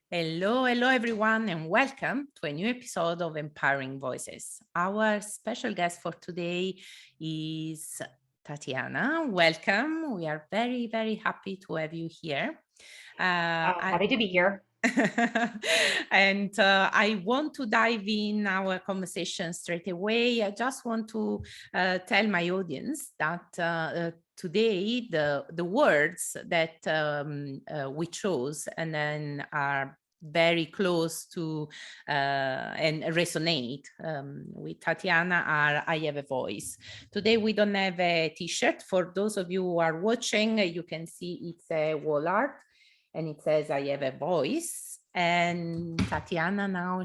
Hello, everyone, and welcome to a new episode of Empowering Voices. Our special guest for today is Tatiana. Welcome. We are very happy to have you here. Happy to be here. And I want to dive in our conversation straight away. I just want to tell my audience that today the words that we chose and then are very close to and resonate with Tatiana are I have a voice. Today we don't have a t-shirt. For those of you who are watching, you can see it's a wall art and it says I have a voice. And Tatiana now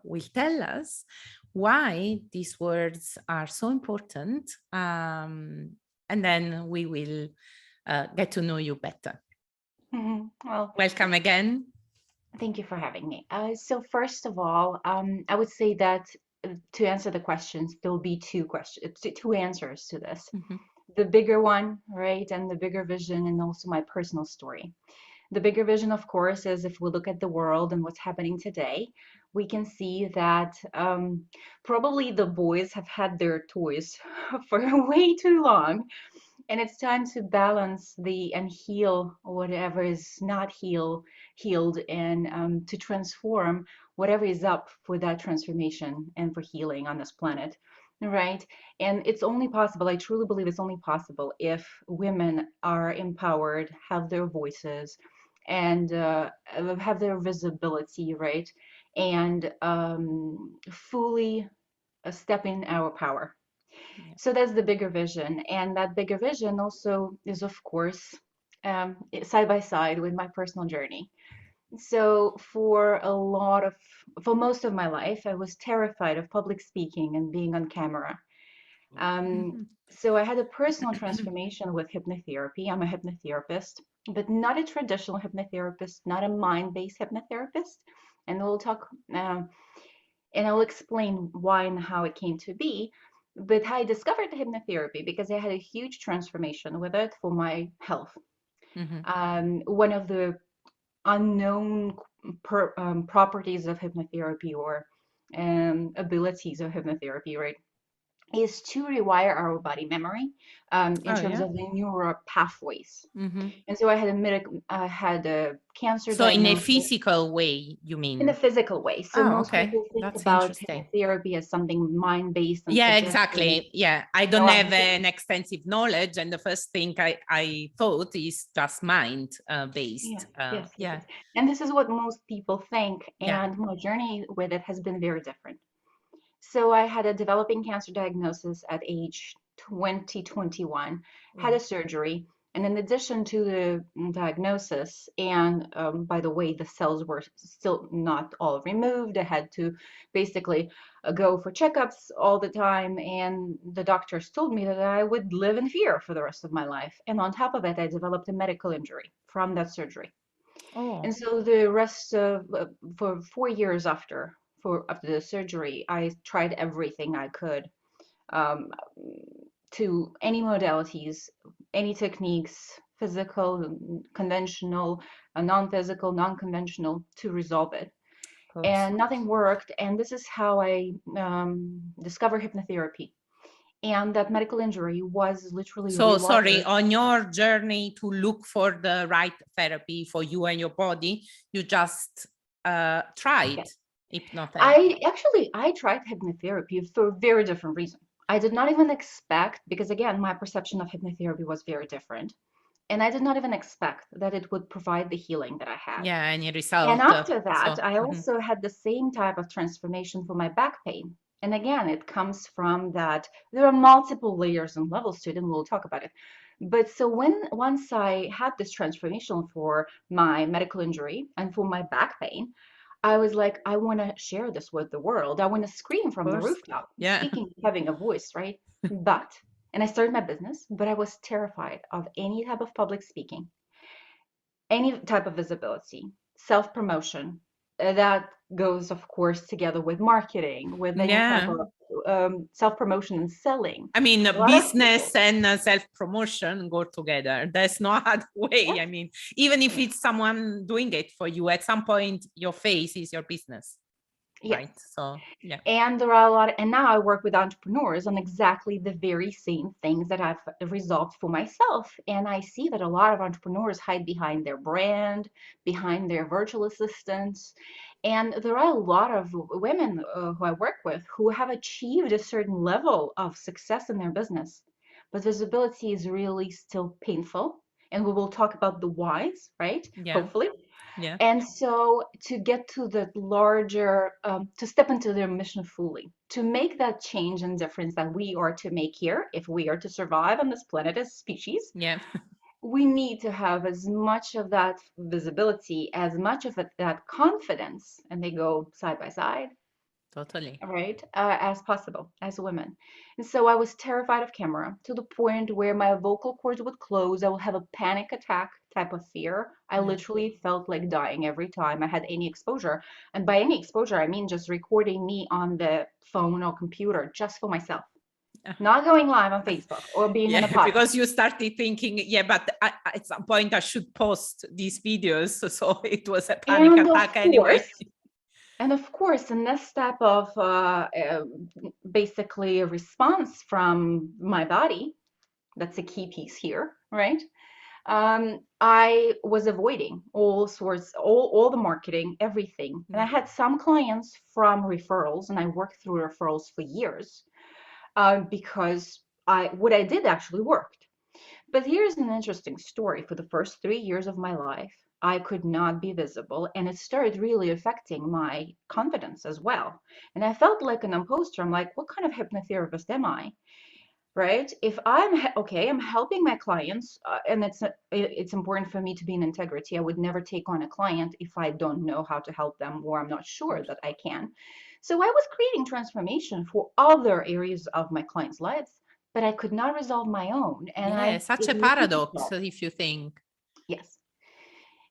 will tell us why these words are so important. And then we will get to know you better. Well, welcome again. Thank you for having me. So first of all, I would say that to answer the questions, there'll be two answers to this. Mm-hmm. The bigger one, right, and the bigger vision, and also my personal story. The bigger vision, of course, is if we look at the world and what's happening today, we can see that probably the boys have had their toys for way too long. And it's time to balance and heal whatever is not healed, and to transform whatever is up for that transformation and for healing on this planet, right? And it's only possible, I truly believe it's only possible if women are empowered, have their voices, and have their visibility, right? And fully step in our power. So that's the bigger vision. And that bigger vision also is, of course, side by side with my personal journey. So for most of my life, I was terrified of public speaking and being on camera. So I had a personal transformation with hypnotherapy. I'm a hypnotherapist, but not a traditional hypnotherapist, not a mind-based hypnotherapist. And we'll talk, and I'll explain why and how it came to be. But I discovered the hypnotherapy because I had a huge transformation with it for my health. One of the unknown properties of hypnotherapy, or abilities of hypnotherapy, right, is to rewire our body memory in terms of the neural pathways. And so I had a cancer So in a diagnosis physical way, you in a mean? physical way. So Oh, most okay. people think That's about interesting. hypnotherapy as something mind-based and Yeah, suggestive. exactly. Yeah, I No, don't have an extensive knowledge, and the first thing I thought is just mind based. yes, yes, yes, Yeah, yes. And this is what most people think. yeah. And my journey with it has been very different. So I had a developing cancer diagnosis at age 2021, had a surgery. And in addition to the diagnosis, and by the way, the cells were still not all removed. I had to basically go for checkups all the time. And the doctors told me that I would live in fear for the rest of my life. And on top of it, I developed a medical injury from that surgery. Oh, And so the rest of for 4 years after the surgery, I tried everything I could, um, to any modalities, any techniques, physical, conventional, non-physical, non-conventional, to resolve it. of course. And nothing worked. And this is how I discovered hypnotherapy. And that medical injury was literally So sorry, rewired. on your journey to look for the right therapy for you and your body, you just tried Yes. hypnotherapy. I tried hypnotherapy for a very different reason. I did not even expect, because again, my perception of hypnotherapy was very different. And I did not even expect that it would provide the healing that I had. Yeah, any And result. after that, So I also had the same type of transformation for my back pain. And again, it comes from that there are multiple layers and levels to it, and we'll talk about it. But so once I had this transformation for my medical injury and for my back pain, I was like, I want to share this with the world. I want to scream of from the course, rooftop, yeah. speaking, having a voice, right? And I started my business, but I was terrified of any type of public speaking, any type of visibility, self promotion. That goes, of course, together with marketing, with any type Yeah, of self-promotion and selling. I mean, A lot of business people, and self-promotion go together. There's no other way. I yes, mean, even if yes, it's someone doing it for you, at some point, your face is your business, yes. right? So, yeah, And there are a lot of, and now I work with entrepreneurs on exactly the very same things that I've resolved for myself. And I see that a lot of entrepreneurs hide behind their brand, behind their virtual assistants. And there are a lot of women who I work with who have achieved a certain level of success in their business. But visibility is really still painful. And we will talk about the whys, right? yeah, Hopefully. yeah, And so to get to the larger, to step into their mission fully, to make that change and difference that we are to make here, if we are to survive on this planet as species, yeah, we need to have as much of that visibility, as much of that confidence, and they go side by side, totally. right, as possible as women. And so I was terrified of camera to the point where my vocal cords would close. I would have a panic attack type of fear. I Yeah. literally felt like dying every time I had any exposure. And by any exposure, I mean just recording me on the phone or computer just for myself, not going live on Facebook or being on a Yeah, podcast. because you started thinking, yeah, but at some point I should post these videos. So it was a panic And attack of anyway. course, in this step of basically a response from my body, that's a key piece here, right? I was avoiding all sorts, all the marketing, everything. And I Yeah. had some clients from referrals, and I worked through referrals for years because what I did actually worked. But here's an interesting story. For the first 3 years of my life, I could not be visible, and it started really affecting my confidence as well. And I felt like an imposter. I'm like, what kind of hypnotherapist am I? Right? If okay, I'm helping my clients, and it's important for me to be in integrity. I would never take on a client if I don't know how to help them or I'm not Of sure course. that I can. So I was creating transformation for other areas of my clients' lives, but I could not resolve my own, and Yeah, such it a needed to paradox stop. if you think. Yes.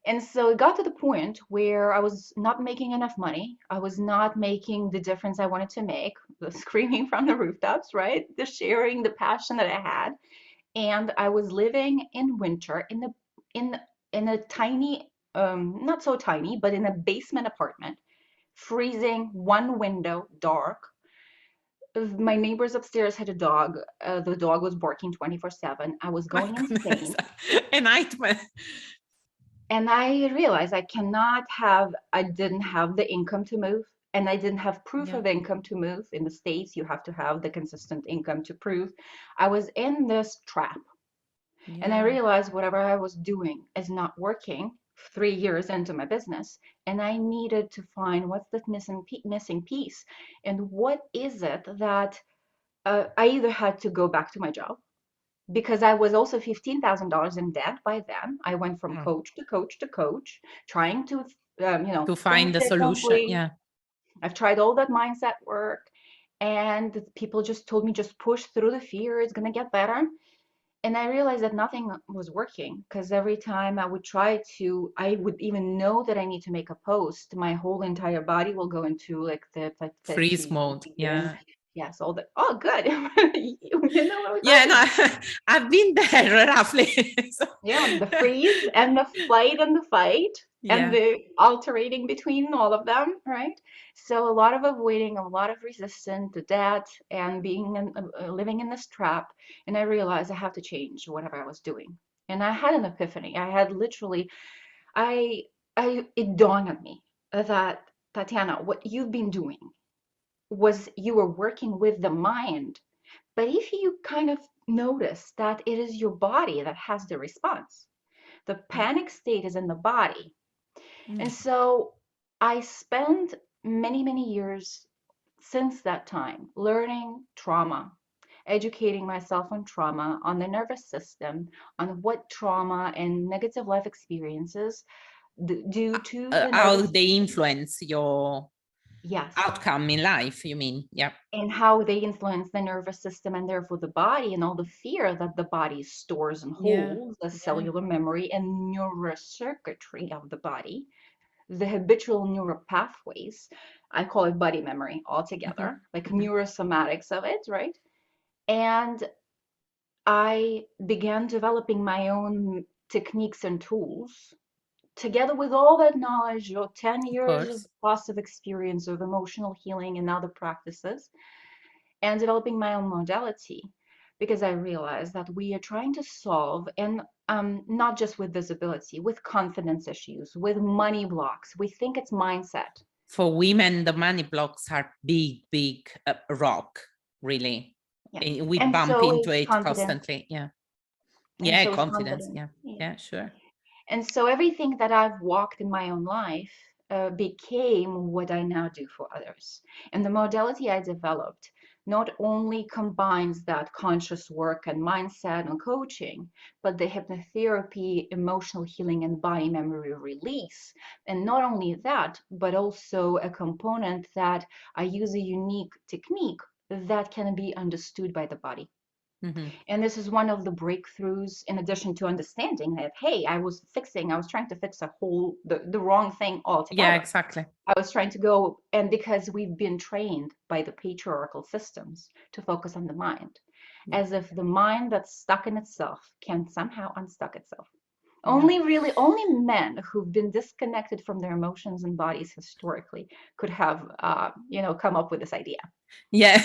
And so it got to the point where I was not making enough money. I was not making the difference I wanted to make, the screaming from the rooftops, right? The sharing, the passion that I had. And I was living in winter in in a tiny, not so tiny, but in a basement apartment, freezing, one window, dark. My neighbors upstairs had a dog. The dog was barking 24/7. I was My going goodness, insane. a nightmare. And I realized I didn't have the income to move, and I didn't have proof Yeah, of income to move. In the States, you have to have the consistent income to prove. I was in this trap. And I yeah, realized whatever I was doing is not working 3 years into my business. And I needed to find what's the missing piece. And what is it that I either had to go back to my job because I was also $15,000 in debt by then. I went from mm, coach to coach to coach, trying to, to think find the solution. differently. Yeah, I've tried all that mindset work, and people just told me just push through the fear. It's gonna get better. And I realized that nothing was working because every time I would try to, I would even know that I need to make a post, my whole entire body will go into like the freeze fatigue mode. and Yeah, yes, all the, oh, good. You know what we're yeah. talking No, about. I've been there roughly. So, Yeah, the freeze and the flight and the fight and yeah, the alternating between all of them, right? So a lot of avoiding, a lot of resistance to that, and living in this trap. And I realized I have to change whatever I was doing. And I had an epiphany. I had literally, I, it dawned on me that Tatiana, what you've been doing was you were working with the mind. But if you kind of notice that it is your body that has the response, the yeah, panic state is in the body. yeah. And so I spent many, many years since that time learning trauma, educating myself on trauma, on the nervous system, on what trauma and negative life experiences do to the How nervous they system. influence your Yes. outcome in life, you mean? Yeah, And how they influence the nervous system and therefore the body, and all the fear that the body stores and yeah, holds, the yeah, cellular memory and neurocircuitry of the body the habitual neural pathways. I call it body memory Mhm, altogether, like mhm. neurosomatics of it, right? And I began developing my own techniques and tools together with all that knowledge, 10 Of years of course. plus of experience of emotional healing and other practices, and developing my own modality, because I realized that we are trying to solve, and not just with visibility, with confidence issues, with money blocks. We think it's mindset. For women, the money blocks are big, big rock, really. Yeah. We And bump so into is it confidence. constantly. Yeah. And Yeah, so is confidence. confidence. Yeah. Yeah. Yeah, sure. And so everything that I've walked in my own life became what I now do for others. And the modality I developed not only combines that conscious work and mindset and coaching, but the hypnotherapy, emotional healing, and body memory release. And not only that, but also a component that I use a unique technique that can be understood by the body. Mhm. And this is one of the breakthroughs, in addition to understanding that, hey, I was trying to fix the wrong thing Yeah, altogether. exactly. I was trying to go, and because we've been trained by the patriarchal systems to focus on the mind, Yeah. as if the mind that's stuck in itself can somehow unstuck itself. Yeah. Only men who've been disconnected from their emotions and bodies historically could have, come up with this idea. Yeah,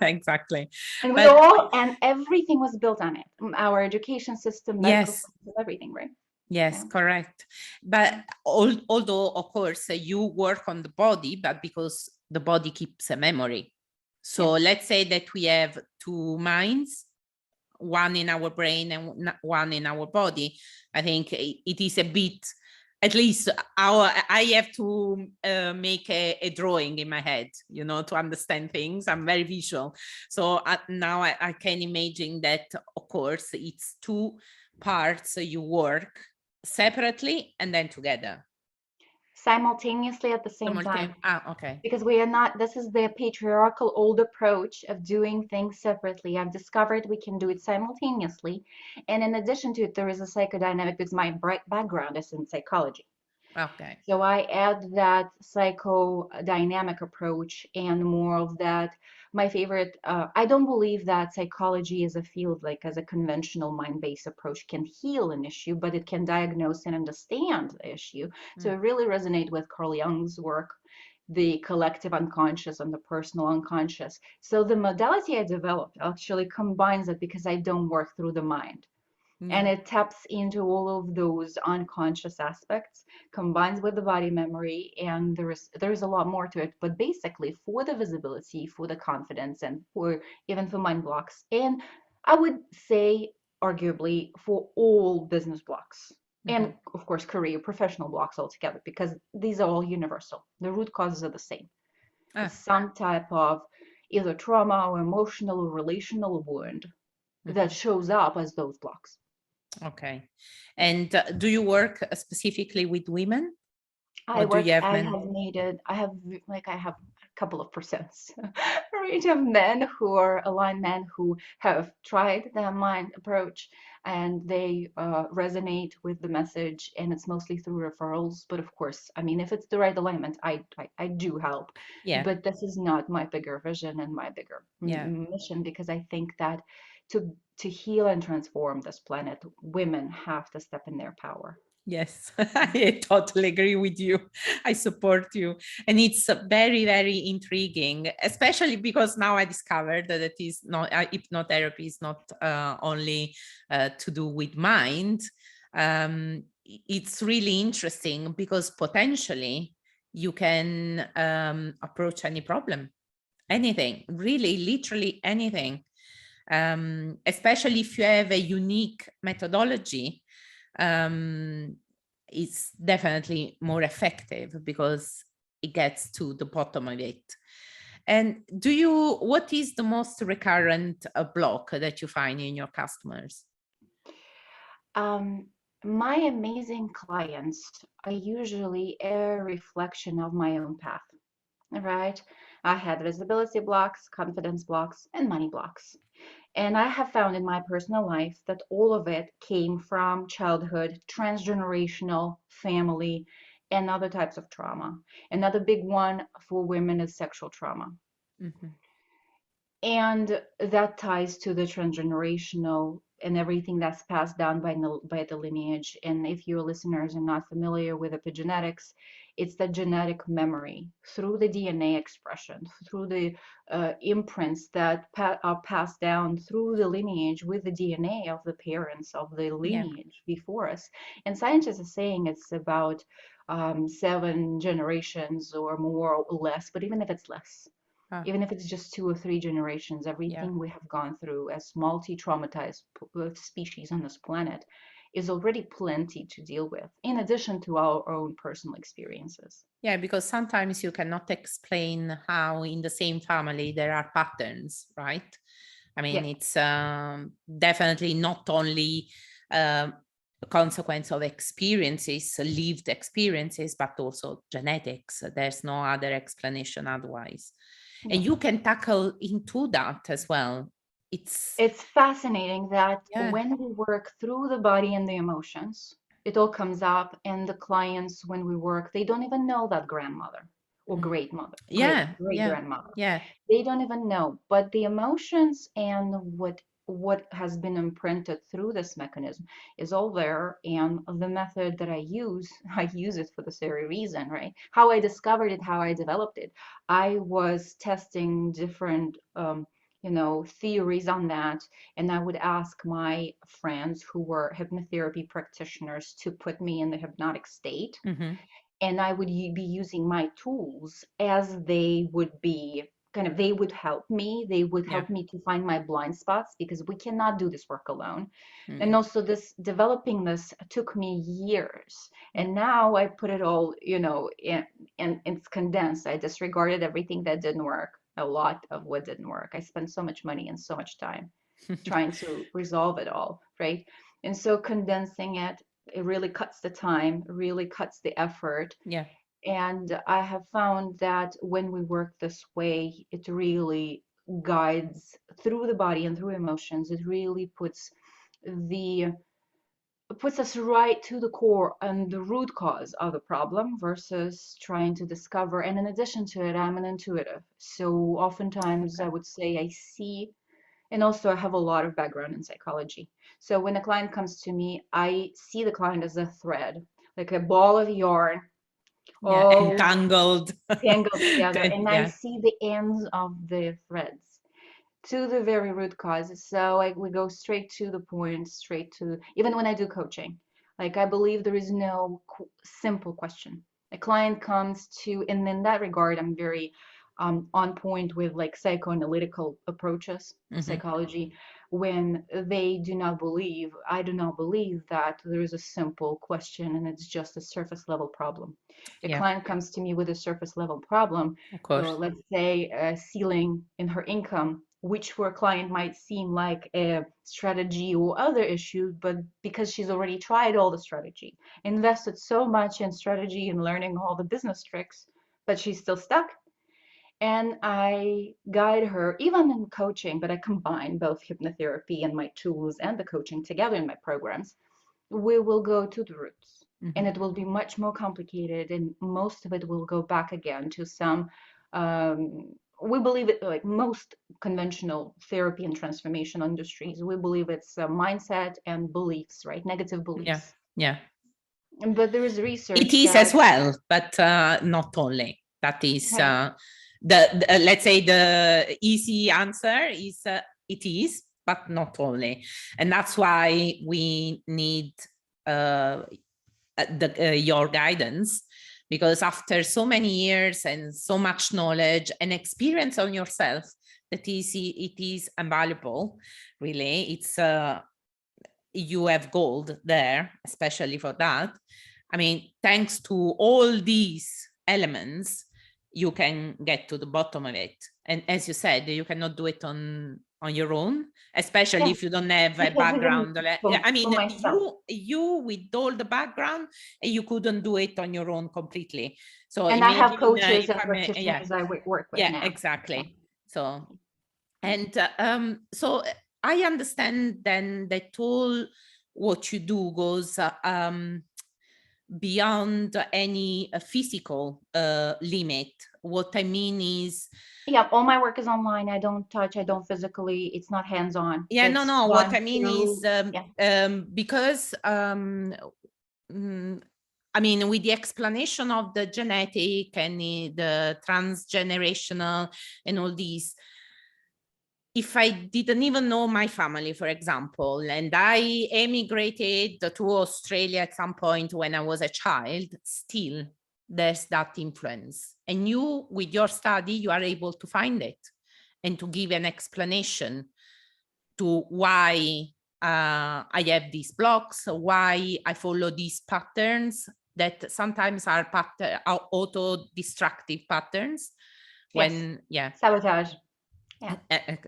exactly. And we But all, and everything was built on it. Our education system, medical yes, system, everything, right? yes, Yeah. correct. But although, of course, you work on the body, but because the body keeps a memory. So Yes. let's say that we have two minds, one in our brain and one in our body. I think it is a bit, at least I have to make a drawing in my head, to understand things. I'm very visual. So now I can imagine that, of course, it's two parts you work separately and then together. Simultaneously at the same time. Okay. Because we are not, this is the patriarchal old approach of doing things separately. I've discovered we can do it simultaneously. And in addition to it, there is a psychodynamic, because my background is in psychology. Okay. So I add that psychodynamic approach and more of that. My favorite, I don't believe that psychology as a field, like as a conventional mind-based approach, can heal an issue, but it can diagnose and understand the issue. So Mm, I really resonate with Carl Jung's work, the collective unconscious and the personal unconscious. So the modality I developed actually combines it, because I don't work through the mind, and yeah. it taps into all of those unconscious aspects, combines with the body memory, and there's a lot more to it. But basically, for the visibility, for the confidence, and for even for mind blocks, and I would say arguably for all business blocks, Mhm. and of course career professional blocks altogether, because these are all universal. The root causes are the same. It's Ah, some type of either trauma or emotional or relational wound that mhm. shows up as those blocks. Okay. And do you work specifically with women or I do work, you have I men? have needed, I have a couple of percents range of men who are aligned men who have tried the mind approach, and they resonate with the message, and it's mostly through referrals. But of course, I mean, if it's the right alignment, I do help. Yeah, But this is not my bigger vision and my bigger yeah. mission, because I think that to heal and transform this planet, women have to step in their power. Yes, I totally agree with you. I support you. And it's very, very intriguing, especially because now I discovered that it is not, hypnotherapy is not only to do with mind. It's really interesting because potentially you can approach any problem, anything, really, literally anything. Especially if you have a unique methodology, um, it's definitely more effective because it gets to the bottom of it. And what is the most recurrent block that you find in your customers? Um, my amazing clients are usually a reflection of my own path, right? I had visibility blocks, confidence blocks, and money blocks. And I have found in my personal life that all of it came from childhood, transgenerational family, and other types of trauma. Another big one for women is sexual trauma. Mhm. And that ties to the transgenerational and everything that's passed down by the lineage. And if your listeners are not familiar with epigenetics, it's the genetic memory through the DNA expression, through the imprints that are passed down through the lineage with the DNA of the parents of the Yeah. lineage before us. And scientists are saying it's about 7 generations or more or less, but even if it's less, Ah, even if it's just 2 or 3 generations, yeah. everything we have gone through as multi-traumatized species on this planet is already plenty to deal with, in addition to our own personal experiences. Yeah, because sometimes you cannot explain how in the same family there are patterns, right? I mean, Yeah, it's definitely not only a consequence of experiences, lived experiences, but also genetics. There's no other explanation otherwise. yeah. And you can tackle into that as well. It's, It's fascinating that yeah. when we work through the body and the emotions, it all comes up, and the clients, when we work, they don't even know that grandmother or Mm. great mother, Yeah, great yeah, grandmother. yeah. They don't even know, but the emotions and what has been imprinted through this mechanism is all there. And the method that I use, I use it for this very reason, right? How I discovered it, how I developed it. I was testing different theories on that, and I would ask my friends who were hypnotherapy practitioners to put me in the hypnotic state, Hmm. and I would be using my tools as they would be kind of, they would help me. They would Yeah. help me to find my blind spots because we cannot do this work alone. And Mm. also, this developing this took me years. And now I put it all, in it's condensed. I disregarded everything that didn't work, a lot of what didn't work. I spent so much money and so much time trying to resolve it all, right? And so condensing it, it really cuts the time, really cuts the effort. Yeah. And I have found that when we work this way, it really guides through the body and through emotions. It really the puts us right to the core and the root cause of the problem versus trying to discover. And in addition to it, I'm an intuitive. So oftentimes I Okay. would say I see, and also I have a lot of background in psychology. So when a client comes to me, I see the client as a thread, like a ball of yarn, Yeah. all Entangled. tangled together, and I Yeah. see the ends of the threads to the very root cause. So we go straight to the point, straight to, even when I do coaching, like I believe there is no simple question. A client comes to, and in that regard, I'm very on point with like psychoanalytical approaches, Hmm. psychology, when they do not believe, I do not believe that there is a simple question and it's just a surface level problem. A Yeah, client comes to me with a surface level problem, of course. let's say a ceiling in her income, which for a client might seem like a strategy or other issue, but because she's already tried all the strategy, invested so much in strategy and learning all the business tricks, but she's still stuck. And I guide her, even in coaching, but I combine both hypnotherapy and my tools and the coaching together in my programs. We will go to the roots, and Hmm. it will be much more complicated, and most of it will go back again to some we believe it, like most conventional therapy and transformation industries, we believe it's a mindset and beliefs, right? Negative Yeah, beliefs. yeah. But there is It research is that as well, but not only. That is right, let's say the easy answer is it is, but not only. And that's why we need uh, your guidance, because after so many years and so much knowledge and experience on yourself, it is invaluable. Really, it's you have gold there, especially for that. I mean, thanks to all these elements, you can get to the bottom of it. And as you said, you cannot do it on your own, especially yeah, if you don't have a because even background. I for mean, myself, you with all the background, you couldn't do it on your own completely. So and I have imagine coaches if and I'm yeah, practitioners I work with yeah, now. Yeah. exactly. So and so I understand then that all what you do goes beyond any physical limit. What I mean is, Yeah, all my work is online. I don't touch, I don't physically, it's not hands-on. yeah, It's no, what done I mean is, through, yeah, because I mean, with the explanation of the genetic and the transgenerational and all these, if I didn't even know my family, for example, and I emigrated to Australia at some point when I was a child, still there's that influence. And you, with your study, you are able to find it and to give an explanation to why I have these blocks, why I follow these patterns that sometimes are auto-destructive patterns. yes, When, yeah, sabotage. Yeah.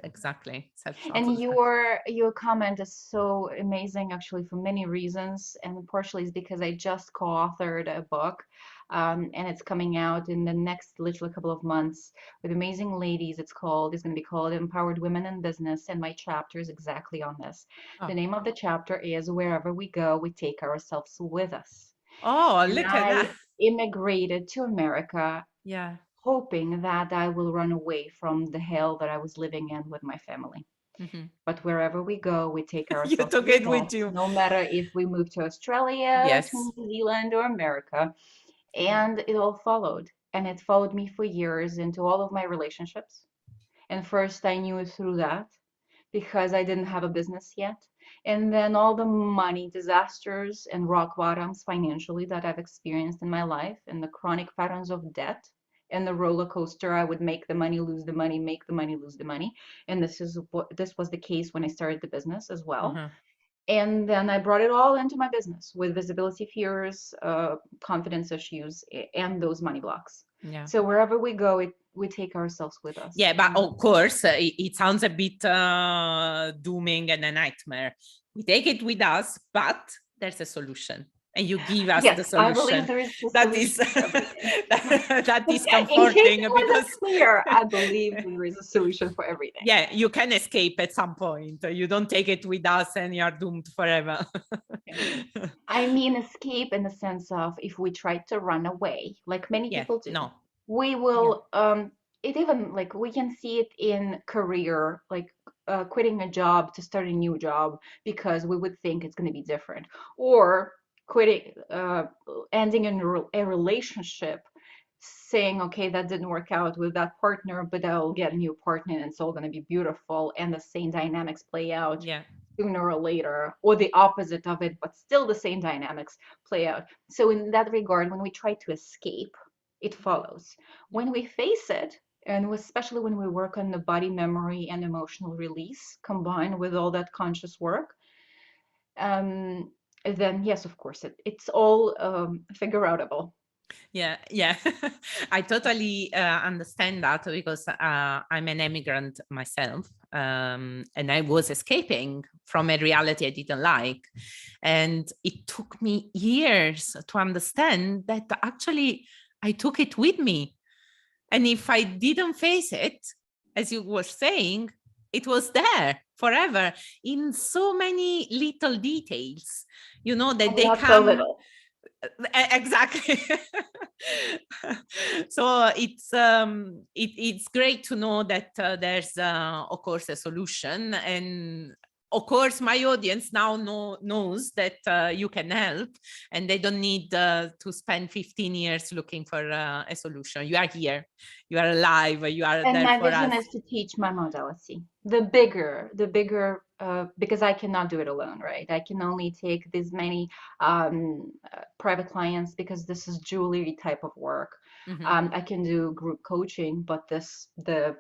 exactly, And self-sabotage. your comment is so amazing actually for many reasons, and partially is because I just co-authored a book, and it's coming out in the next literally couple of months with amazing ladies. It's going to be called Empowered Women in Business, and my chapter is exactly on this. The Oh. name of the chapter is Wherever We Go, We Take Ourselves with Us. Oh, And look at that. I immigrated to America Yeah. hoping that I will run away from the hell that I was living in with my family. Mhm. But wherever we go, we take You ourselves took it with with us, you. no matter if we move to Australia, to Yes. New Zealand, or America. And it all followed. And it followed me for years into all of my relationships. And first, I knew it through that because I didn't have a business yet. And then all the money disasters and rock bottoms financially that I've experienced in my life, and the chronic patterns of debt and the roller coaster. I would make the money, lose the money, make the money, lose the money. And this was the case when I started the business as well. Uh-huh. And then I brought it all into my business with visibility fears, confidence issues, and those money blocks. Yeah. So wherever we go, we take ourselves with us. Yeah, but And of course, it sounds a bit dooming and a nightmare. We take it with us, but there's a solution, and you give us the yes, I believe solution. there is a That is solution for everything. that is In case comforting it wasn't because clear, I believe there is a solution for everything. yeah, you can escape at some point. You don't take it with us, and you are doomed forever. Yeah. I mean, escape in the sense of if we try to run away, like many Yeah, people do, no, we yeah, will, it even like we can see it in career, like quitting a job to start a new job because we would think it's going to be different, or quitting, ending a relationship, saying, okay, that didn't work out with that partner, but I'll get a new partner and it's all going to be beautiful. And the same dynamics play out yeah, sooner or later, or the opposite of it, but still the same dynamics play out. So, in that regard, when we try to escape, it follows. yeah. When we face it, and especially when we work on the body memory and emotional release combined with all that conscious work, um, then yes, of course, it's all figure outable. Yeah, yeah. I totally understand that because I'm an immigrant myself, and I was escaping from a reality I didn't like. And it took me years to understand that actually I took it with me. And if I didn't face it, as you were saying, it was there forever in so many little details, that And they not so come. little. Exactly. So it's great to know that there's of course a solution, and of course my audience now knows that you can help, and they don't need to spend 15 years looking for a solution. You are here, you are alive, you are And there my for vision us. is to teach my modality. The bigger, because I cannot do it alone, right? I can only take this many private clients because this is jewelry type of work. Mhm. I can do group coaching, but the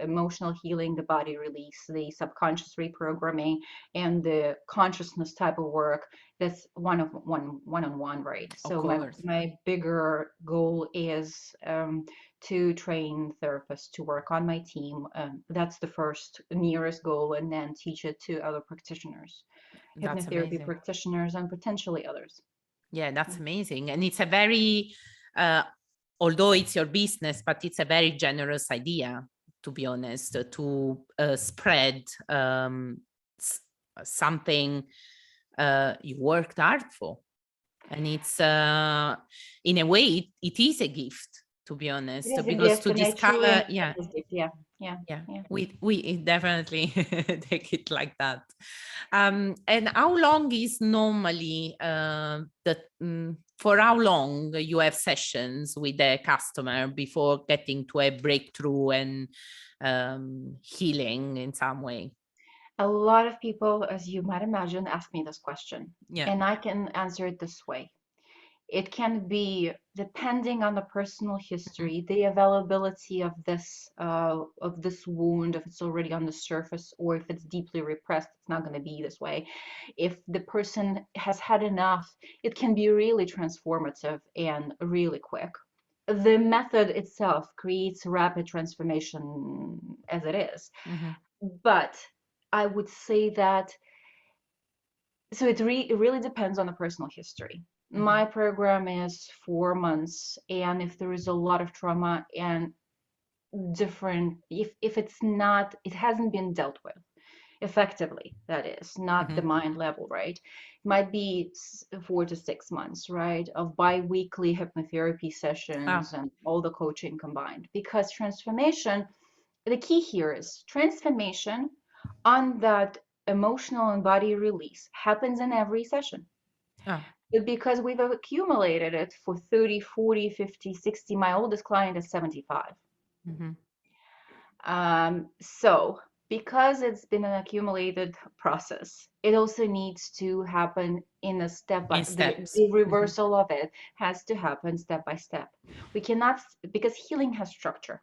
emotional healing, the body release, the subconscious reprogramming, and the consciousness type of work, that's one on one, right? Of So course, my bigger goal is to train therapists to work on my team. That's the first nearest goal, and then teach it to other practitioners, that's hypnotherapy amazing. practitioners, and potentially others. Yeah, Yeah. that's amazing. And it's a very, uh, although it's your business, but it's a very generous idea, to be honest, to spread something you worked hard for. And it's in a way it is a gift, to be It honest, is a because gift, to and I truly discover, understand this gift. Yeah, yeah, yeah, yeah. we definitely take it like that. And how long is normally for how long you have sessions with the customer before getting to a breakthrough and healing in some way? A lot of people, as you might imagine, ask me this question, Yeah. and I can answer it this way. It can be depending on the personal Mhm. history, the availability of this wound, if it's already on the surface, or if it's deeply repressed, it's not going to be this way. If the person has had enough, it can be really transformative and really quick. The method itself creates rapid transformation as it is, Mhm. but I would say that so it really depends on the personal history. Mhm. My program is 4 months, and if there is a lot of trauma and different, if it's not, it hasn't been dealt with effectively, that is, not the Mhm. mind level, right? It might be 4 to 6 months, right, of bi-weekly hypnotherapy Ah. sessions and all the coaching combined. Because transformation, the key here is transformation on that emotional and body release happens in every session. Ah. But because we've accumulated it for 30, 40, 50, 60, my oldest client is 75. Mhm. So because it's been an accumulated process, it also needs to happen in a step by In the, steps. the Mhm. reversal of it has to happen step by step. We cannot, because healing has structure.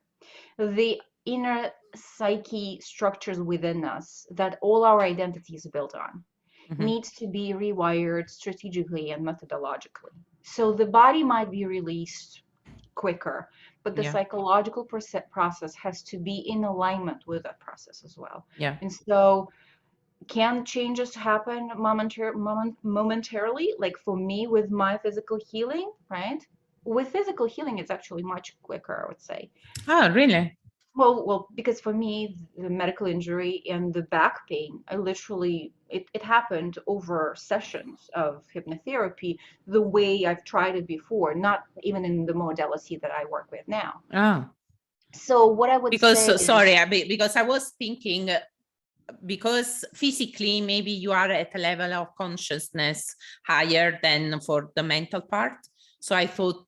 The inner psyche structures within us that all our identity is built on Mhm. needs to be rewired strategically and methodologically. So the body might be released quicker, but the Yeah. psychological process has to be in alignment with that process as well. Yeah. And so, can changes happen momentarily? Like for me with my physical healing, right? With physical healing, it's actually much quicker, I would say. Oh, really? Well, because for me, the medical injury and the back pain, I literally, it happened over sessions of hypnotherapy, the way I've tried it before, not even in the modality that I work with now. Ah. So what I would Because say is, sorry, because I was thinking, because physically maybe you are at a level of consciousness higher than for the mental part. So I thought,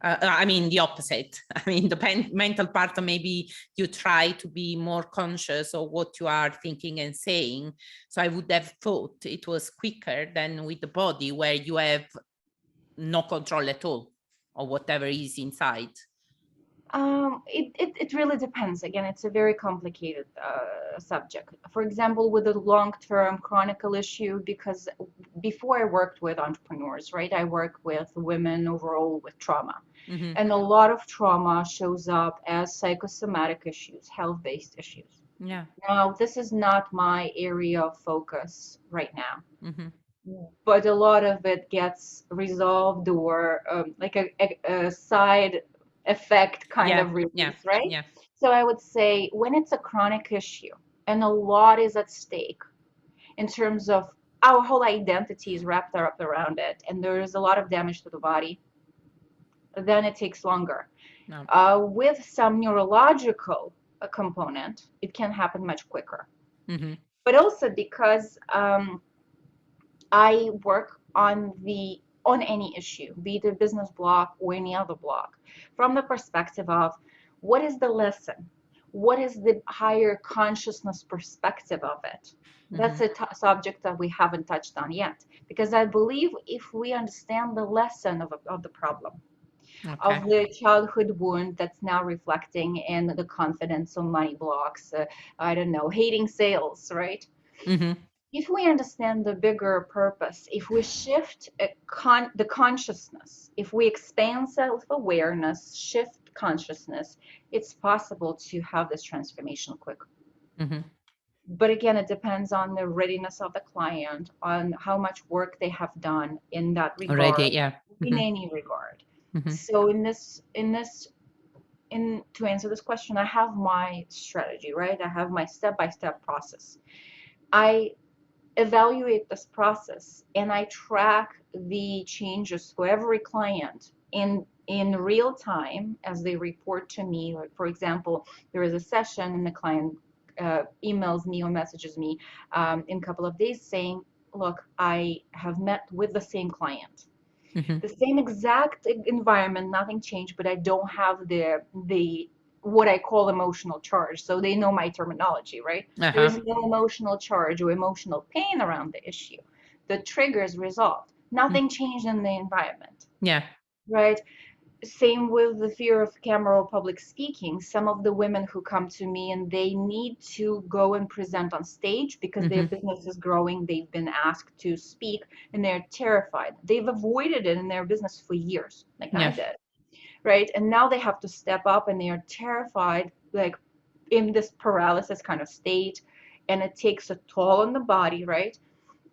I mean, the opposite. I mean, the mental part, maybe you try to be more conscious of what you are thinking and saying. So I would have thought it was quicker than with the body, where you have no control at all or whatever is inside. it really depends. Again, it's a very complicated subject. For example, with a long-term chronic issue, because before I worked with entrepreneurs, right, I work with women overall with trauma. Mm-hmm. And a lot of trauma shows up as psychosomatic issues, health-based issues. Yeah. Now, this is not my area of focus right now, Mm-hmm. but a lot of it gets resolved or like a side effect kind Yeah. of Yeah. release, right? Yeah. So I would say when it's a chronic issue and a lot is at stake in terms of our whole identity is wrapped up around it, and there is a lot of damage to the body, then it takes longer. No. With some neurological component, it can happen much quicker. Mm-hmm. But also because I work on any issue, be it a business block or any other block, from the perspective of what is the lesson? What is the higher consciousness perspective of it? Mm-hmm. That's a subject that we haven't touched on yet, because I believe if we understand the lesson of the problem, of Okay. the childhood wound that's now reflecting in the confidence or money blocks, I don't know, hating sales, right? Mm-hmm. If we understand the bigger purpose, if we shift the consciousness, if we expand self-awareness, shift consciousness, it's possible to have this transformation quick. Mm-hmm. But again, it depends on the readiness of the client, on how much work they have done in that Already. regard, Yeah. in Mm-hmm. any regard. Mm-hmm. So in to answer this question, I have my strategy, right? I have my step-by-step process. I evaluate this process and I track the changes for every client in real time as they report to me. Like, for example, there is a session and the client emails me or messages me in a couple of days saying, look, I have met with the same client, Mhm. the same exact environment, nothing changed, but I don't have the what I call emotional charge. So they know my terminology, right? There is Uh-huh. no emotional charge or emotional pain around the issue. The trigger is resolved. Mm. Nothing changed in the environment, Yeah. right? Same with the fear of camera or public speaking. Some of the women who come to me and they need to go and present on stage because their Mhm. business is growing, they've been asked to speak, and they're terrified. They've avoided it in their business for years, like I Yeah. did, right? And now they have to step up and they are terrified, like in this paralysis kind of state, and it takes a toll on the body, right?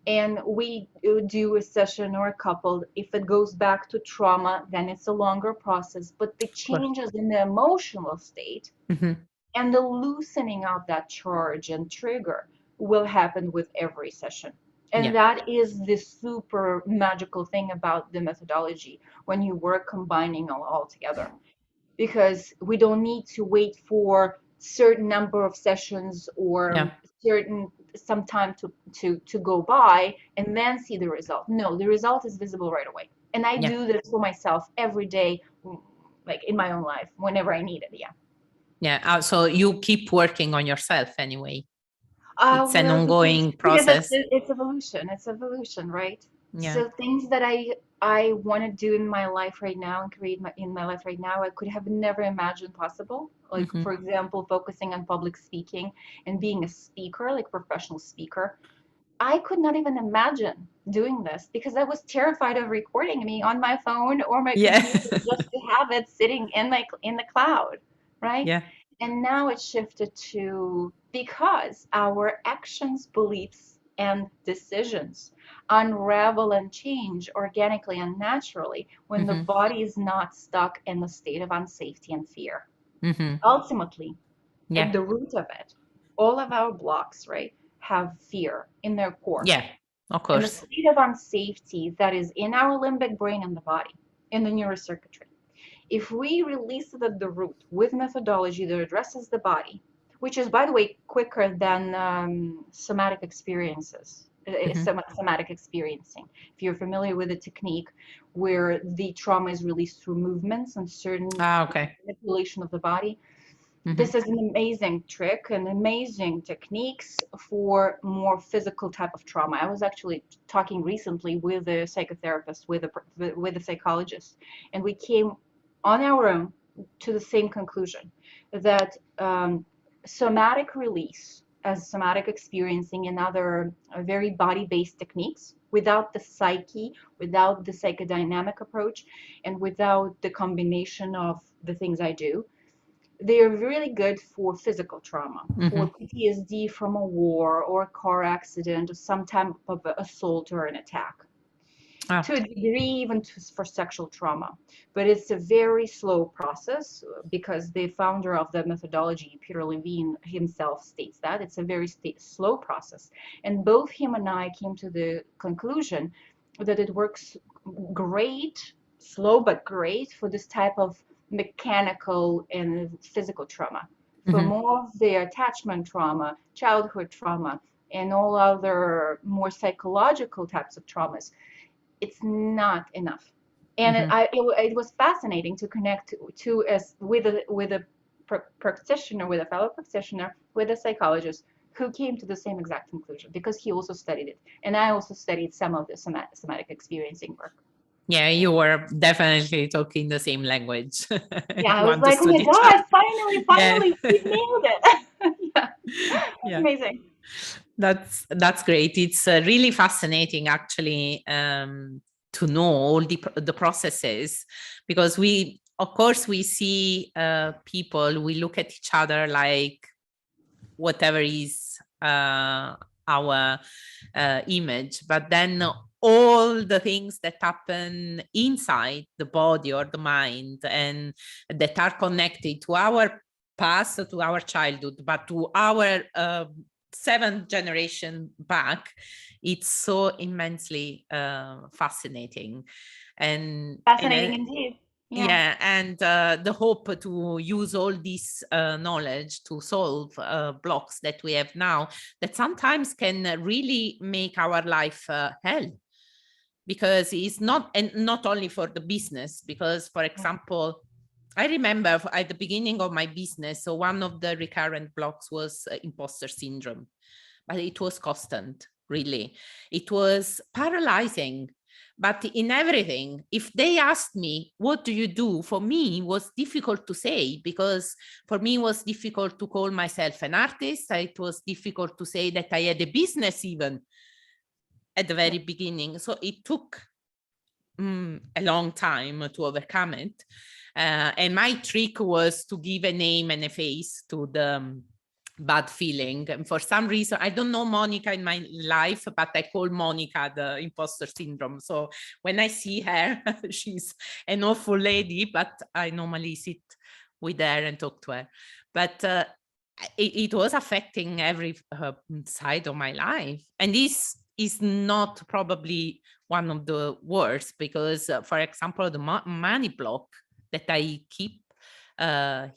And we do a session or a couple. If it goes back to trauma, then it's a longer process. But the Of course. changes in the emotional state Mhm. and the loosening of that charge and trigger will happen with every session. And Yeah. that is the super magical thing about the methodology when you work combining all together, because we don't need to wait for certain number of sessions or Yeah. certain some time to go by and then see the result. No, the result is visible right away. And I Yeah. do this for myself every day, like in my own life, whenever I need it. Yeah. Yeah. So you keep working on yourself anyway. It's an Well, ongoing because process. it's evolution. It's evolution, right? Yeah. So things that I want to do in my life right now and create in my life right now, I could have never imagined possible. Like, for Mhm. example, focusing on public speaking and being a speaker, like professional speaker. I could not even imagine doing this because I was terrified of recording me on my phone or my Yeah. computer just to have it sitting in the cloud, right? Yeah. And now it's shifted to because our actions, beliefs, and decisions unravel and change organically and naturally when the Mhm. body is not stuck in the state of unsafety and fear. Mhm. Ultimately, at Yeah. the root of it, all of our blocks, right, have fear in their core. Yeah. Of And the course. state of unsafety that is in our limbic brain and the body, in the neurocircuitry. If we release it at the root with methodology that addresses the body, which is, by the way, quicker than somatic experiences, Mhm. somatic experiencing. If you're familiar with a technique where the trauma is released through movements and certain Ah, okay. manipulation of the body, this Mhm. is an amazing trick and amazing techniques for more physical type of trauma. I was actually talking recently with a psychotherapist, with a psychologist, and we came on our own to the same conclusion that somatic release as somatic experiencing and other very body-based techniques without the psyche, without the psychodynamic approach, and without the combination of the things I do, they are really good for physical trauma, for Mhm. PTSD from a war or a car accident or some type of assault or an attack. To Ah. a degree, even for sexual trauma. But it's a very slow process because the founder of the methodology, Peter Levine himself, states that it's a very slow process. And both him and I came to the conclusion that it works great, slow but great for this type of mechanical and physical trauma. For Mhm. more of the attachment trauma, childhood trauma, and all other more psychological types of traumas, it's not enough. And Mhm. it was fascinating to connect to as with a practitioner, with a fellow practitioner, with a psychologist who came to the same exact conclusion because he also studied it, and I also studied some of the somatic experiencing work. Yeah, you were definitely talking the same language. Yeah, I You was like, oh understood my each other. God, finally, Yeah. finally, we nailed it. Yeah, that's Yeah. amazing. That's great. It's really fascinating, actually, to know all the processes, because we, of course, we see people. We look at each other like whatever is our image, but then all the things that happen inside the body or the mind and that are connected to our past, to our childhood, but to our 7 generation back, it's so immensely fascinating. Fascinating indeed. Yeah. Yeah, and the hope to use all this knowledge to solve blocks that we have now that sometimes can really make our life hell, because it's not, and not only for the business, because for example, I remember at the beginning of my business, so one of the recurrent blocks was imposter syndrome, but it was constant, really. It was paralyzing. But in everything, if they asked me, what do you do? For me, it was difficult to say, because for me, it was difficult to call myself an artist. It was difficult to say that I had a business even at the very beginning. So it took a long time to overcome it. And my trick was to give a name and a face to the bad feeling. And for some reason, I don't know Monica in my life, but I call Monica the imposter syndrome. So when I see her, she's an awful lady, but I normally sit with her and talk to her. But it was affecting every side of my life. And this is not probably one of the worst, because, for example, the money block that I keep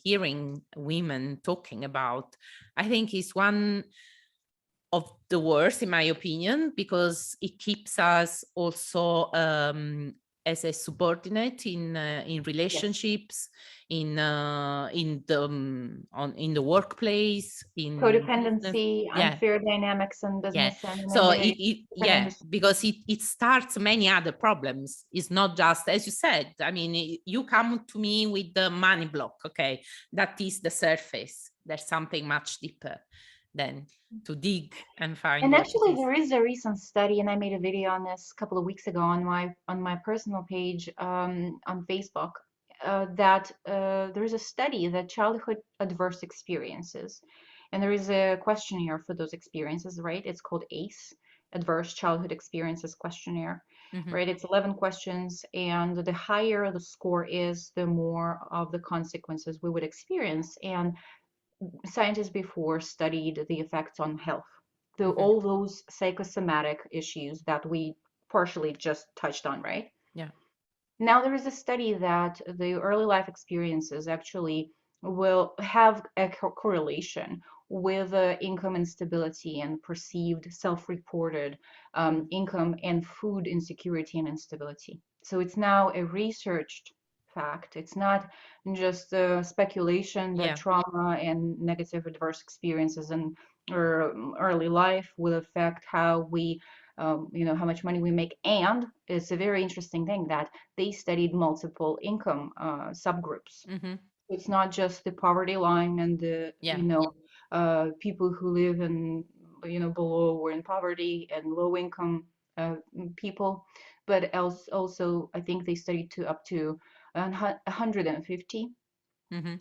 hearing women talking about, I think is one of the worst, in my opinion, because it keeps us also as a subordinate in relationships, in the workplace, in business. Codependency, Yeah, unfair dynamics in yeah. business and in So the different yeah, industries. because it starts many other problems. It's not just, as you said, I mean, you come to me with the money block, okay, that is the surface. There's something much deeper than to dig and find And what it actually, is. there is a recent study, and I made a video on this a couple of weeks ago on my personal page on Facebook. That there is a study that childhood adverse experiences, and there is a questionnaire for those experiences, right? It's called ACE, Adverse Childhood Experiences Questionnaire, Mhm. right? It's 11 questions, and the higher the score is, the more of the consequences we would experience. And scientists before studied the effects on health, Mhm. all those psychosomatic issues that we partially just touched on, right? Yeah. Now there is a study that the early life experiences actually will have a correlation with income instability and perceived self-reported income and food insecurity and instability. So it's now a researched fact. It's not just speculation that Yeah. trauma and negative adverse experiences in early life will affect how we how much money we make. And it's a very interesting thing that they studied multiple income subgroups. Mhm. It's not just the poverty line and the, Yeah. people who live in, below or in poverty and low income people, but else also I think they studied to up to 150,000 Mhm.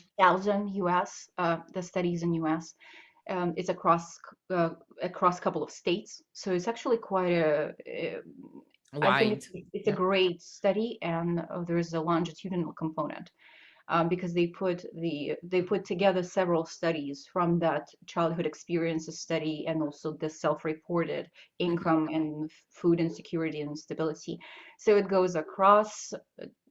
US, the studies in US. It's uh, across a couple of states, so it's actually quite I think Wide. it's a Yeah. great study, and there is a longitudinal component because they put together several studies from that childhood experiences study and also the self-reported Mhm. income and food insecurity and stability. So it goes across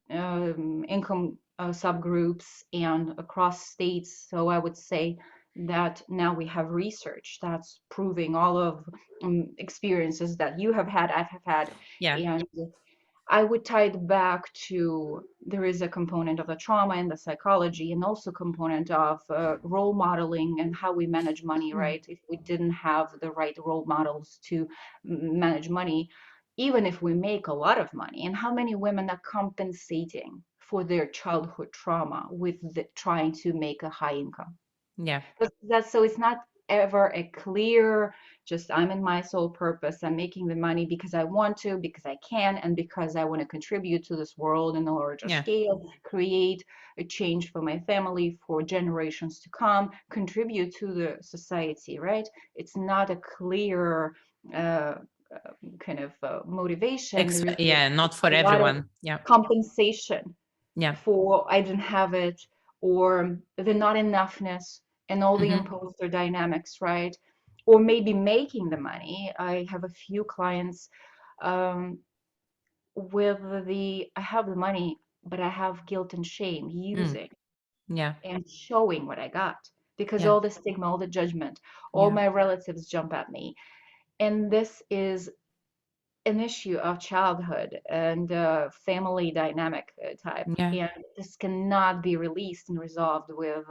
income subgroups and across states. So I would say that now we have research that's proving all of experiences that you have had, I have had, Yeah. and I would tie it back to there is a component of the trauma and the psychology, and also component of role modeling and how we manage money, Mm. right? If we didn't have the right role models to manage money, even if we make a lot of money, and how many women are compensating for their childhood trauma with trying to make a high income. Yeah. That's so it's not ever a clear, just I'm in my sole purpose. I'm making the money because I want to, because I can, and because I want to contribute to this world in a larger Yeah. scale, create a change for my family for generations to come, contribute to the society, right? It's not a clear uh, kind of motivation. There is Yeah, not for a lot of everyone. Yeah. compensation Yeah. for I didn't have it, or the not enoughness and all the Mhm. imposter dynamics, right? or maybe making the money. I have a few clients um, with I have the money, but I have guilt and shame Mm. using Yeah. and showing what I got because Yeah. all the stigma, all the judgment, all Yeah. my relatives jump at me. And this is an issue of childhood and family dynamic type. Yeah. And this cannot be released and resolved with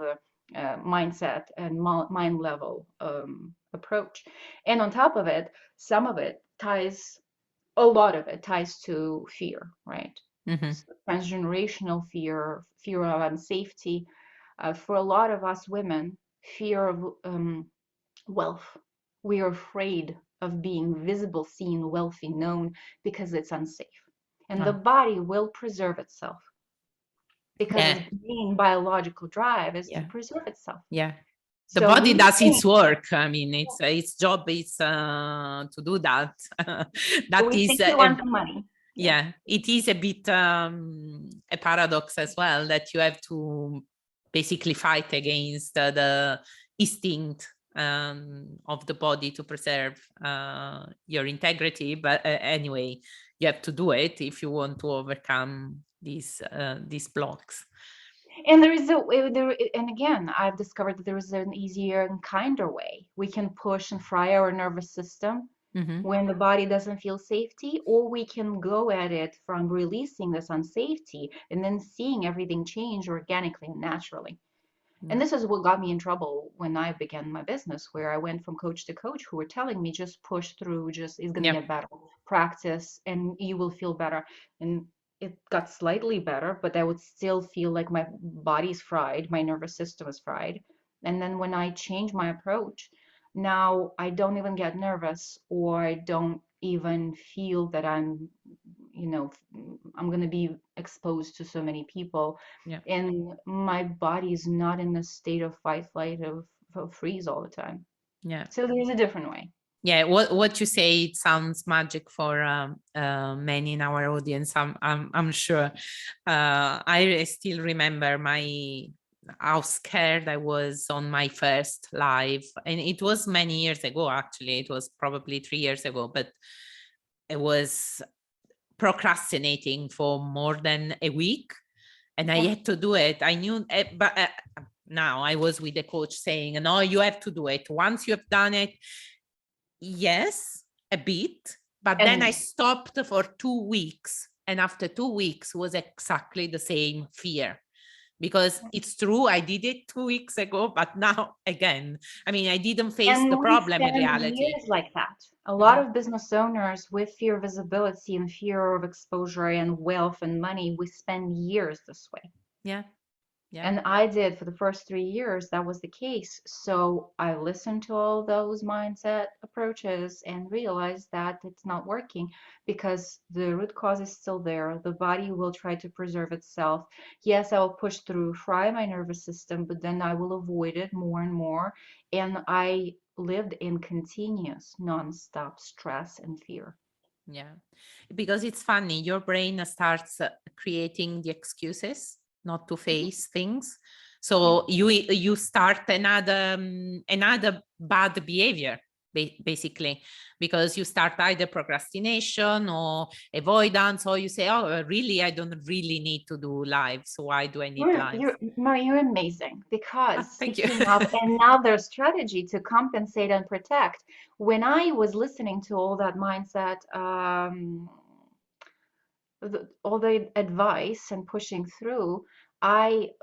mindset and mind level approach. And on top of it, some of it ties, a lot of it ties to fear, right? Mm-hmm. So transgenerational fear, fear of unsafety. For a lot of us women, fear of wealth. We are afraid of being visible, seen, wealthy, known because it's unsafe. And the Oh. body will preserve itself because its Yeah. main biological drive is to Yeah. preserve itself. Yeah. The So body we does its think, work. I mean, its job is to do that. That we is think we want the money. Yeah. yeah, it is a bit a paradox as well, that you have to basically fight against the instinct of the body to preserve your integrity. But anyway, you have to do it if you want to overcome these blocks. And there is and again, I've discovered that there is an easier and kinder way. We can push and fry our nervous system Mm-hmm. when the body doesn't feel safety, or we can go at it from releasing this unsafety and then seeing everything change organically and naturally. And Yeah. this is what got me in trouble when I began my business, where I went from coach to coach who were telling me just push through, just it's going to Yeah. get better, practice, and you will feel better. And it got slightly better, but I would still feel like my body's fried, my nervous system is fried. And then when I changed my approach, now I don't even get nervous, or I don't even feel that you know, I'm going to be exposed to so many people, Yeah. and my body is not in a state of fight, flight, of freeze all the time. Yeah. So there's a different way. Yeah, what you say, it sounds magic for many in our audience. I'm sure. I still remember how scared I was on my first live, and it was many years ago. Actually, it was probably 3 years ago, but it was procrastinating for more than a week, and I Yeah. had to do it. I knew, but now I was with the coach saying, "No, you have to do it. Once you have done it." Yes, a bit, but then I And stopped for 2 weeks. And after 2 weeks was exactly the same fear, because it's true, I did it 2 weeks ago, but now again, I mean, I didn't face the and we problem in spend reality. years like that. A lot Mhm. of business owners with fear of visibility and fear of exposure and wealth and money, we spend years this way. Yeah, yeah, And I did for the first 3 years, that was the case. So I listened to all those mindset approaches and realized that it's not working because the root cause is still there. The body will try to preserve itself. Yes, I will push through, fry my nervous system, but then I will avoid it more and more. And I lived in continuous, nonstop stress and fear. yeah. Because it's funny, your brain starts creating the excuses not to face things. Yeah. So you start another bad behavior, basically, because you start either procrastination or avoidance, or you say, "Oh, really? I don't really need to do live. So why do I need live?" Mary, you're amazing because Thank you. speaking of another strategy to compensate and protect, when I was listening to all that mindset, all the advice and pushing through,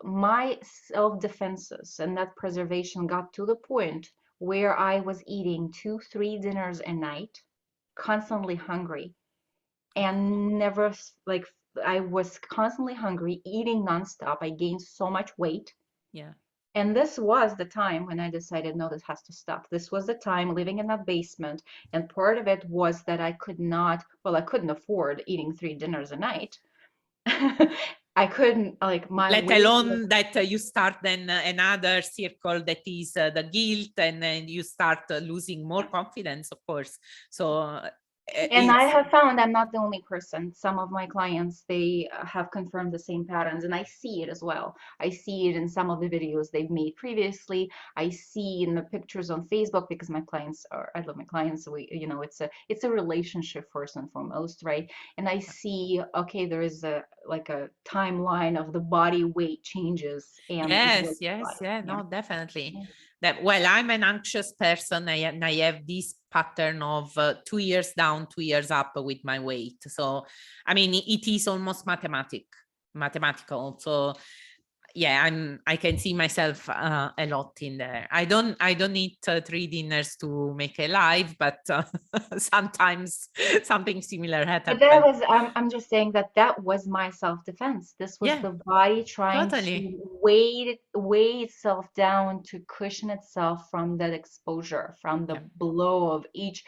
my self defenses and that preservation got to the point where I was eating 2, 3 dinners a night, constantly hungry, and never like I was constantly hungry, eating nonstop. I gained so much weight. Yeah, And this was the time when I decided, no, this has to stop. This was the time living in that basement. And part of it was that I could not, well, I couldn't afford eating 3 dinners a night. I couldn't, like, my let weight was, alone that you start then another circle that is the guilt, and then you start losing more confidence, of course. So And I it's have found I'm not the only person. Some of my clients, they have confirmed the same patterns, and I see it as well. I see it in some of the videos they've made previously. I see in the pictures on Facebook, because my clients are, I love my clients. So it's a relationship first and foremost, right? And I see, okay, there is a like a timeline of the body weight changes, and it yes, was the yes, body. yeah, Yeah. no, definitely. Yeah. That, well, I'm an anxious person. I have this pattern of 2 years down, 2 years up with my weight. So, I mean, it is almost mathematical. So, yeah, I can see myself a lot in there. I don't eat 3 dinners to make a life, but sometimes something similar had But that happened. was, I'm just saying that that was my self-defense. This was Yeah, the body trying totally. to weigh itself down to cushion itself from that exposure, from the Yeah, blow of each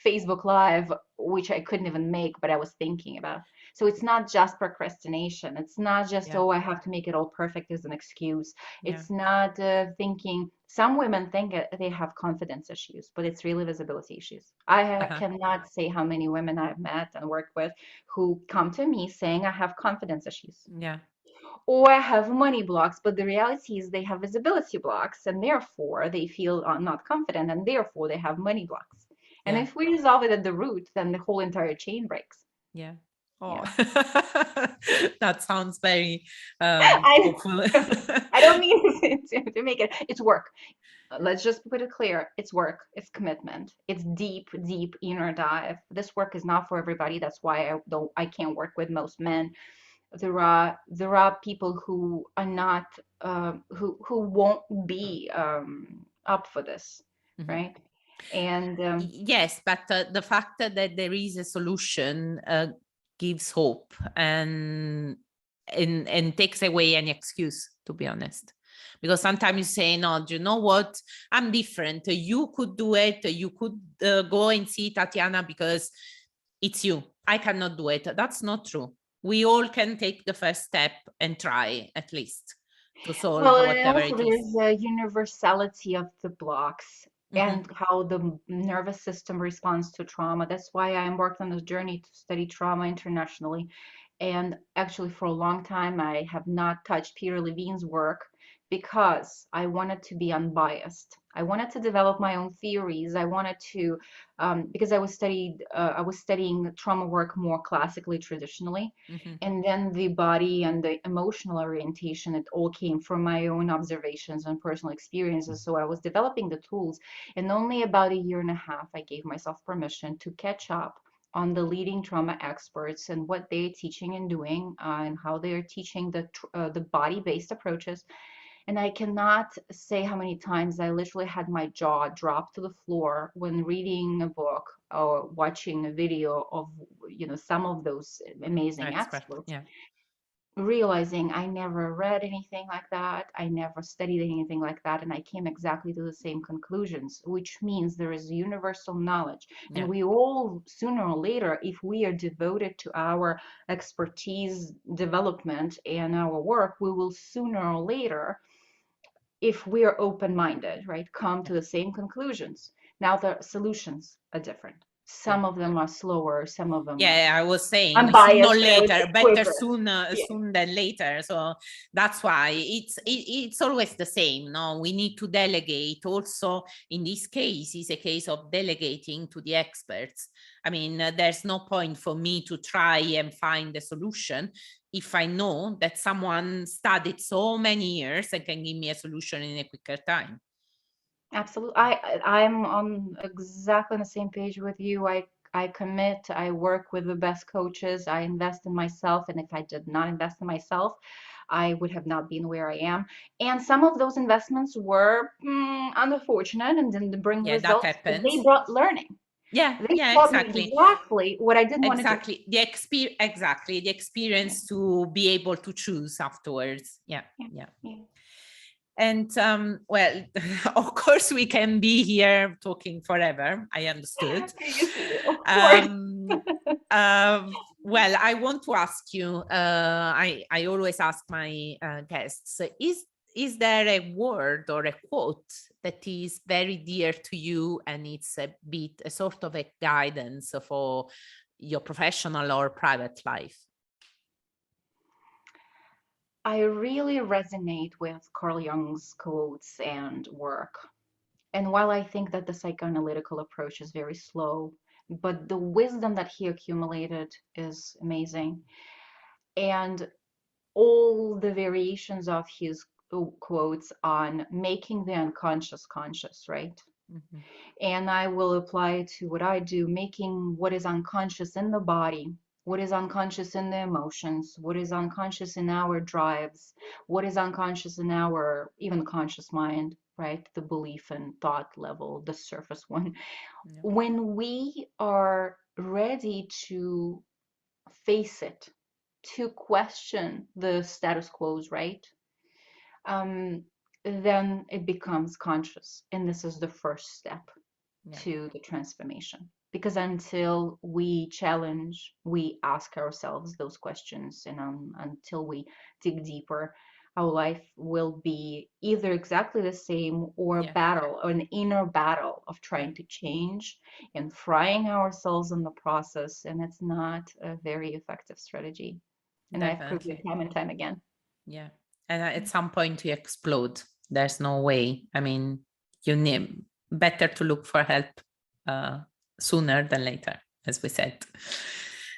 Facebook Live, which I couldn't even make, but I was thinking about. So it's not just procrastination. It's not just, yeah, oh, I have to make it all perfect as an excuse. yeah. It's not thinking. Some women think they have confidence issues, but it's really visibility issues. Uh-huh. Cannot say how many women I've met and worked with who come to me saying I have confidence issues Yeah, or I have money blocks, but the reality is they have visibility blocks and therefore they feel not confident and therefore they have money blocks. And yeah, if we resolve it at the root, then the whole entire chain breaks. yeah. Oh, Yeah. that sounds very I hopeful. I don't mean to make it, it's work. Let's just put it clear. It's work, it's commitment, it's deep, deep inner dive. This work is not for everybody. That's why I can't work with most men. There are people who are not who won't be up for this, Mhm. right? And Yes, but the fact that there is a solution gives hope and takes away any excuse, to be honest. Because sometimes you say, no, do you know what? I'm different. You could do it. You could go and see Tatiana because it's you. I cannot do it. That's not true. We all can take the first step and try at least to solve well, and whatever also it is. there's a universality of the blocks Mhm. and how the nervous system responds to trauma. That's why I embarked on this journey to study trauma internationally. And actually, for a long time, I have not touched Peter Levine's work because I wanted to be unbiased. I wanted to develop my own theories. I wanted to, because I was studying trauma work more classically, traditionally, Mhm. and then the body and the emotional orientation. It all came from my own observations and personal experiences. So I was developing the tools, and only about a year and a half, I gave myself permission to catch up on the leading trauma experts and what they're teaching and doing, and how they're teaching the body-based approaches. And I cannot say how many times I literally had my jaw drop to the floor when reading a book or watching a video of some of those amazing That's correct. experts, Yeah. realizing I never read anything like that, I never studied anything like that, and I came exactly to the same conclusions, which means there is universal knowledge. And Yeah. we all, sooner or later, if we are devoted to our expertise development and our work, we will sooner or later, if we are open-minded, right, come Yeah. to the same conclusions. Now the solutions are different. Yeah. Some of them are slower, some of them are Yeah, I was saying sooner or unbiased, but I would later, say better quicker. soon, Yeah. soon than later. So that's why it's always the same. No, we need to delegate. Also, in this case, it's a case of delegating to the experts. I mean, there's no point for me to try and find a solution if I know that someone studied so many years and can give me a solution in a quicker time. Absolutely. I'm on exactly on the same page with you. I commit, I work with the best coaches, I invest in myself, and if I did not invest in myself, I would have not been where I am. And some of those investments were unfortunate and didn't bring Yeah, that results, but they happens. brought learning. Yeah, They yeah, taught me exactly. exactly what I didn't want to do. Exactly the Yeah, experience to be able to choose afterwards. Yeah, yeah, yeah. yeah. And well, of course we can be here talking forever, I understood. Yes, of course. um well, I want to ask you, I always ask my guests, is there a word or a quote that is very dear to you, and it's a bit a sort of a guidance for your professional or private life? I really resonate with Carl Jung's quotes and work. And while I think that the psychoanalytical approach is very slow, but the wisdom that he accumulated is amazing. And all the variations of his quotes on making the unconscious conscious, right? Mhm. And I will apply to what I do, making what is unconscious in the body, what is unconscious in the emotions, what is unconscious in our drives, what is unconscious in our even conscious mind, right? The belief and thought level, the surface one. Yeah. When we are ready to face it, to question the status quos, right? Um, then it becomes conscious. And this is the first step Yeah. to the transformation. Because until we challenge, we ask ourselves those questions, and until we dig deeper, our life will be either exactly the same or a Yeah. battle, or an inner battle of Yeah. trying to change and frying ourselves in the process. And it's not a very effective strategy. And I've proved it Definitely. time and time again. Yeah. And at some point you explode. There's no way. I mean, you need better to look for help uh, sooner than later, as we said.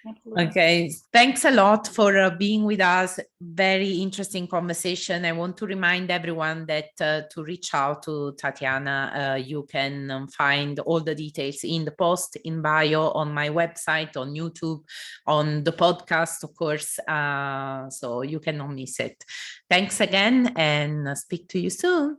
Absolutely. Okay, thanks a lot for being with us. Very interesting conversation. I want to remind everyone that to reach out to Tatiana, you can find all the details in the post in bio, on my website, on YouTube, on the podcast, of course, so you cannot miss it. Thanks again, and speak to you soon.